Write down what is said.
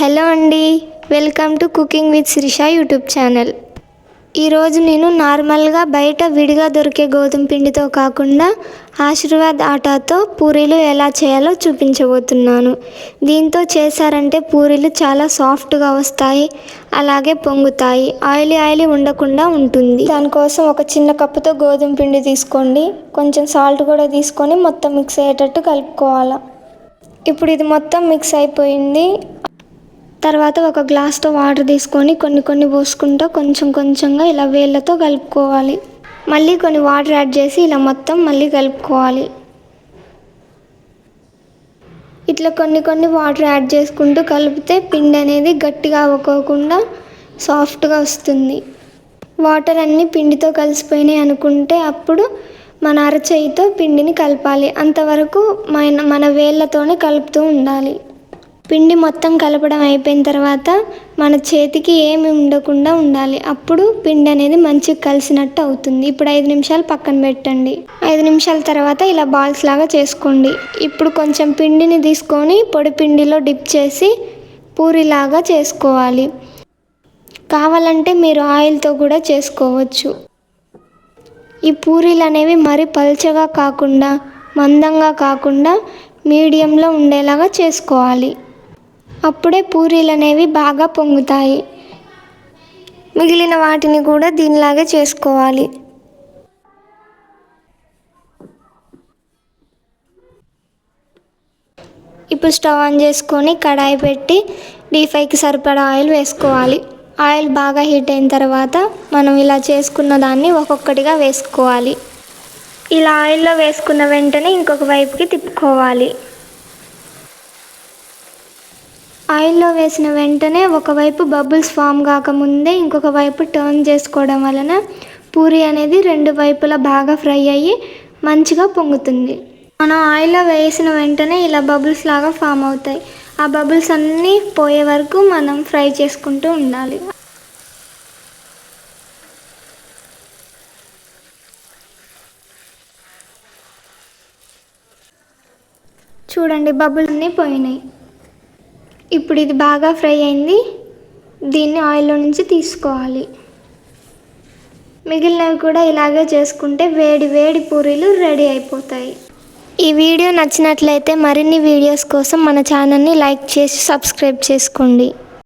Hello అండి, welcome to cooking with Srisha YouTube channel. ఈరోజు నేను నార్మల్గా బయట విడిగా దొరికే గోధుమ పిండితో కాకుండా ఆశీర్వాద్ ఆటాతో పూరీలు ఎలా చేయాలో చూపించబోతున్నాను. దీంతో చేశారంటే పూరీలు చాలా సాఫ్ట్గా వస్తాయి, అలాగే పొంగుతాయి, ఆయిలీ ఉండకుండా ఉంటుంది. దానికోసం ఒక చిన్న కప్పుతో గోధుమ పిండి తీసుకోండి. కొంచెం సాల్ట్ కూడా తీసుకొని మొత్తం మిక్స్ అయ్యేటట్టు కలుపుకోవాలి. ఇప్పుడు ఇది మొత్తం మిక్స్ అయిపోయింది. తర్వాత ఒక గ్లాస్తో వాటర్ తీసుకొని కొన్ని పోసుకుంటూ కొంచెంగా ఇలా వేళ్ళతో కలుపుకోవాలి. మళ్ళీ కొన్ని వాటర్ యాడ్ చేసి ఇలా మొత్తం మళ్ళీ కలుపుకోవాలి. ఇట్లా కొన్ని వాటర్ యాడ్ చేసుకుంటూ కలిపితే పిండి అనేది గట్టిగా అవ్వకోకుండా సాఫ్ట్గా వస్తుంది. వాటర్ అన్నీ పిండితో కలిసిపోయినాయి అనుకుంటే అప్పుడు మన అరచేయితో పిండిని కలపాలి. అంతవరకు మన వేళ్ళతోనే కలుపుతూ ఉండాలి. పిండి మొత్తం కలపడం అయిపోయిన తర్వాత మన చేతికి ఏమి ఉండకుండా ఉండాలి. అప్పుడు పిండి అనేది మంచిగా కలిసినట్టు అవుతుంది. ఇప్పుడు 5 నిమిషాలు పక్కన పెట్టండి. 5 నిమిషాల తర్వాత ఇలా బాల్స్ లాగా చేసుకోండి. ఇప్పుడు కొంచెం పిండిని తీసుకొని పొడి పిండిలో డిప్ చేసి పూరిలాగా చేసుకోవాలి. కావాలంటే మీరు ఆయిల్తో కూడా చేసుకోవచ్చు. ఈ పూరీలు అనేవి మరి పల్చగా కాకుండా మందంగా కాకుండా మీడియంలో ఉండేలాగా చేసుకోవాలి. అప్పుడే పూరీలు అనేవి బాగా పొంగుతాయి. మిగిలిన వాటిని కూడా దీనిలాగే చేసుకోవాలి. ఇప్పుడు స్టవ్ ఆన్ చేసుకొని కడాయి పెట్టి డీప్ ఫ్రైకి సరిపడా ఆయిల్ వేసుకోవాలి. ఆయిల్ బాగా హీట్ అయిన తర్వాత మనం ఇలా చేసుకున్న దాన్ని ఒక్కొక్కటిగా వేసుకోవాలి. ఇలా ఆయిల్లో వేసుకున్న వెంటనే ఇంకొక వైపుకి తిప్పుకోవాలి. ఆయిల్లో వేసిన వెంటనే ఒకవైపు బబుల్స్ ఫామ్ కాకముందే ఇంకొక వైపు టర్న్ చేసుకోవడం వలన పూరీ అనేది 2 వైపులా బాగా ఫ్రై అయ్యి మంచిగా పొంగుతుంది. మనం ఆయిల్లో వేసిన వెంటనే ఇలా బబుల్స్ లాగా ఫామ్ అవుతాయి. ఆ బబుల్స్ అన్నీ పోయే వరకు మనం ఫ్రై చేసుకుంటూ ఉండాలి. చూడండి, బబుల్స్ అన్నీ పోయినాయి. ఇప్పుడు ఇది బాగా ఫ్రై అయింది. దీన్ని ఆయిల్లో నుంచి తీసుకోవాలి. మిగిలినవి కూడా ఇలాగే చేసుకుంటే వేడి పూరీలు రెడీ అయిపోతాయి. ఈ వీడియో నచ్చినట్లయితే మరిన్ని వీడియోస్ కోసం మన ఛానల్ని లైక్ చేసి సబ్స్క్రైబ్ చేసుకోండి.